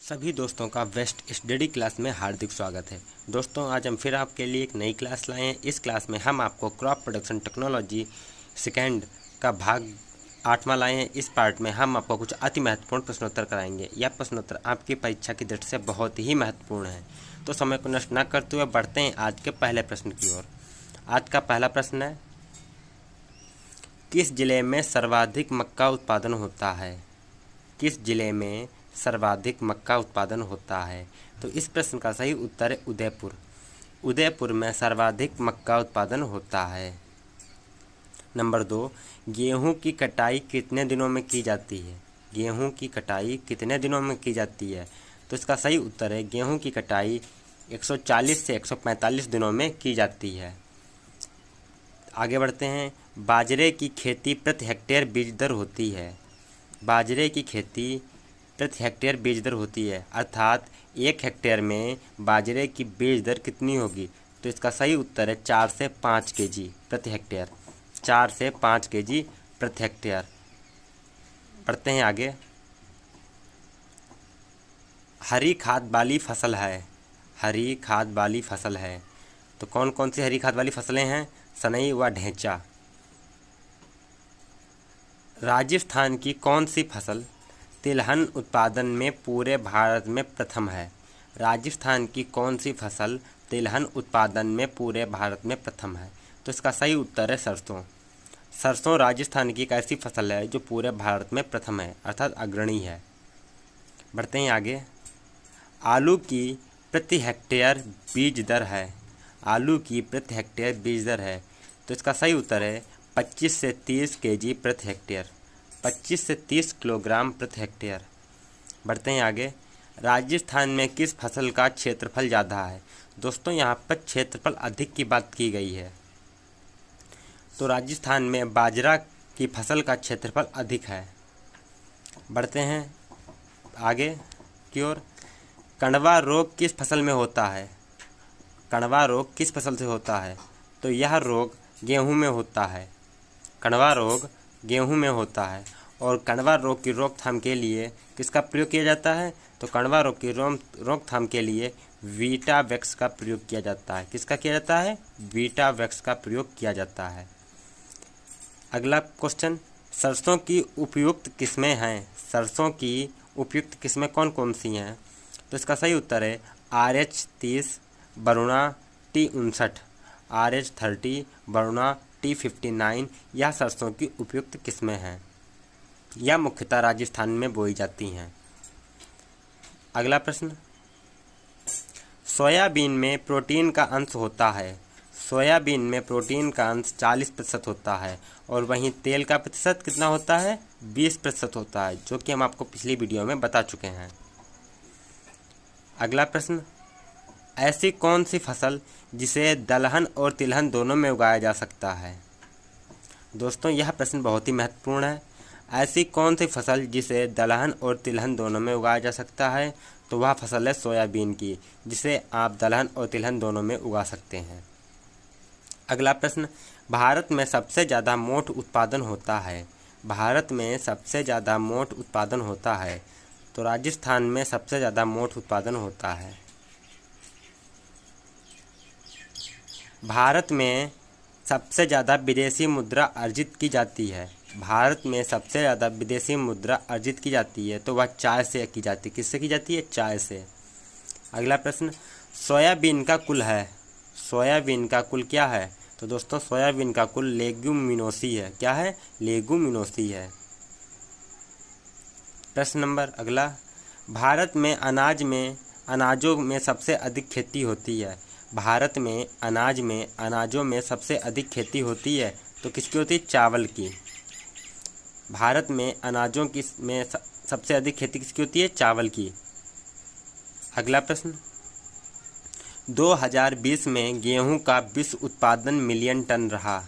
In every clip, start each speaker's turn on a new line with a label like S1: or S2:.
S1: सभी दोस्तों का वेस्ट स्टडी क्लास में हार्दिक स्वागत है। दोस्तों आज हम फिर आपके लिए एक नई क्लास लाए हैं। इस क्लास में हम आपको क्रॉप प्रोडक्शन टेक्नोलॉजी सेकेंड का भाग 8वां लाए हैं। इस पार्ट में हम आपको कुछ अति महत्वपूर्ण प्रश्नोत्तर कराएंगे। यह प्रश्नोत्तर आपकी परीक्षा की दृष्टि से बहुत ही महत्वपूर्ण है। तो समय को नष्ट न करते हुए बढ़ते हैं आज के पहले प्रश्न की ओर। आज का पहला प्रश्न है, किस जिले में सर्वाधिक मक्का उत्पादन होता है? किस जिले में सर्वाधिक मक्का उत्पादन होता है? तो इस प्रश्न का सही उत्तर है उदयपुर। उदयपुर में सर्वाधिक मक्का उत्पादन होता है। नंबर 2, गेहूं की कटाई कितने दिनों में की जाती है? गेहूं की कटाई कितने दिनों में की जाती है? तो इसका सही उत्तर है गेहूं की कटाई 140 से 145 दिनों में की जाती है। आगे बढ़ते हैं, बाजरे की खेती प्रति हेक्टेयर बीज दर होती है। बाजरे की खेती प्रति हेक्टेयर बीज दर होती है, अर्थात 1 हेक्टेयर में बाजरे की बीज दर कितनी होगी? तो इसका सही उत्तर है 4 से 5 केजी प्रति हेक्टेयर। 4 से 5 केजी प्रति हेक्टेयर। बढ़ते हैं आगे, हरी खाद वाली फसल है। हरी खाद वाली फसल है तो कौन कौन सी हरी खाद वाली फसलें हैं? सनई व ढेंचा। राजस्थान की कौन सी फसल तिलहन उत्पादन में पूरे भारत में प्रथम है? राजस्थान की कौन सी फसल तिलहन उत्पादन में पूरे भारत में प्रथम है? तो इसका सही उत्तर है सरसों। सरसों राजस्थान की एक ऐसी फसल है जो पूरे भारत में प्रथम है, अर्थात अग्रणी है। बढ़ते हैं आगे, आलू की प्रति हेक्टेयर बीज दर है। आलू की प्रति हेक्टेयर बीज दर है तो इसका सही उत्तर है 25 से 30 केजी प्रति हेक्टेयर। 25 से 30 किलोग्राम प्रति हेक्टेयर। बढ़ते हैं आगे, राजस्थान में किस फसल का क्षेत्रफल ज़्यादा है? दोस्तों यहाँ पर क्षेत्रफल अधिक की बात की गई है, तो राजस्थान में बाजरा की फसल का क्षेत्रफल अधिक है। बढ़ते हैं आगे की ओर, कणवा रोग किस फसल में होता है? कणवा रोग किस फसल से होता है? तो यह रोग गेहूं में होता है। कणवा रोग गेहूं में होता है और कणवा रोग की रोकथाम के लिए किसका प्रयोग किया जाता है? तो कणवा रोग की रोकथाम के लिए वीटावैक्स का प्रयोग किया जाता है। किसका किया जाता है? वीटावैक्स का प्रयोग किया जाता है। अगला क्वेश्चन, सरसों की उपयुक्त किस्में हैं। सरसों की उपयुक्त किस्में कौन कौन सी हैं? तो इसका सही उत्तर है RH30, Varuna T59, RH30, Varuna T59। यह सरसों की उपयुक्त किस्में हैं। यह मुख्यतः राजस्थान में बोई जाती हैं। अगला प्रश्न, सोयाबीन में प्रोटीन का अंश होता है। सोयाबीन में प्रोटीन का अंश 40% होता है और वहीं तेल का प्रतिशत कितना होता है? 20% होता है, जो कि हम आपको पिछली वीडियो में बता चुके हैं। अगला प्रश्न, ऐसी कौन सी फसल जिसे दलहन और तिलहन दोनों में उगाया जा सकता है? दोस्तों यह प्रश्न बहुत ही महत्वपूर्ण है। ऐसी कौन सी फसल जिसे दलहन और तिलहन दोनों में उगाया जा सकता है? तो वह फसल है सोयाबीन की, जिसे आप दलहन और तिलहन दोनों में उगा सकते हैं। अगला प्रश्न, भारत में सबसे ज़्यादा मोठ उत्पादन होता है। भारत में सबसे ज़्यादा मोठ उत्पादन होता है तो राजस्थान में सबसे ज़्यादा मोठ उत्पादन होता है। भारत में सबसे ज़्यादा विदेशी मुद्रा अर्जित की जाती है। भारत में सबसे ज़्यादा विदेशी मुद्रा अर्जित की जाती है तो वह चाय से की जाती है। किससे की जाती है? चाय से। अगला प्रश्न, सोयाबीन का कुल है। सोयाबीन का कुल क्या है? तो दोस्तों सोयाबीन का कुल लेग्यूमिनोसी है। क्या है? लेग्यूमिनोसी है। प्रश्न नंबर अगला, भारत में अनाजों में सबसे अधिक खेती होती है। भारत में अनाजों में सबसे अधिक खेती होती है तो किसकी होती है? चावल की। भारत में अनाजों की में सबसे अधिक खेती किसकी होती है? चावल की। अगला प्रश्न, 2020 में गेहूं का विश्व उत्पादन मिलियन टन रहा।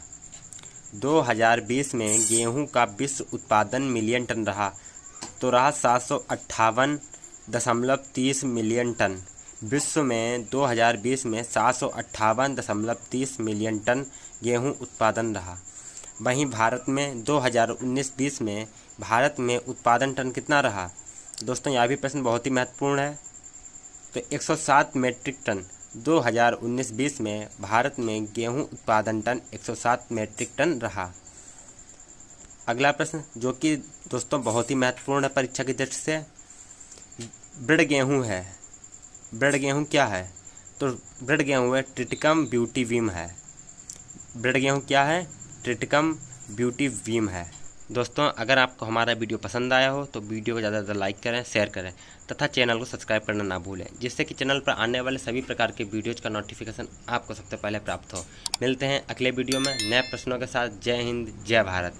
S1: 2020 में गेहूं का विश्व उत्पादन मिलियन टन रहा तो रहा 758.30 मिलियन टन। विश्व में 2020 में 758.30 मिलियन टन गेहूं उत्पादन रहा। वहीं भारत में 2019-20 में भारत में उत्पादन टन कितना रहा? दोस्तों यह भी प्रश्न बहुत ही महत्वपूर्ण है। तो 107 मीट्रिक टन 2019-20 में भारत में गेहूं उत्पादन टन 107 मीट्रिक टन रहा। अगला प्रश्न जो कि दोस्तों बहुत ही महत्वपूर्ण है परीक्षा की दृष्टि से, ब्रड गेहूं है। ब्रड गेहूं क्या है? तो ब्रड गेहूं है ट्रिटिकम ब्यूटीवीम है। ब्रड गेहूं क्या है? ट्रिटिकम ब्यूटीवीम है। दोस्तों अगर आपको हमारा वीडियो पसंद आया हो तो वीडियो को ज़्यादा से ज़्यादा लाइक करें, शेयर करें तथा चैनल को सब्सक्राइब करना ना भूलें, जिससे कि चैनल पर आने वाले सभी प्रकार के वीडियोज का नोटिफिकेशन आपको सबसे पहले प्राप्त हो। मिलते हैं अगले वीडियो में नए प्रश्नों के साथ। जय हिंद, जय भारत।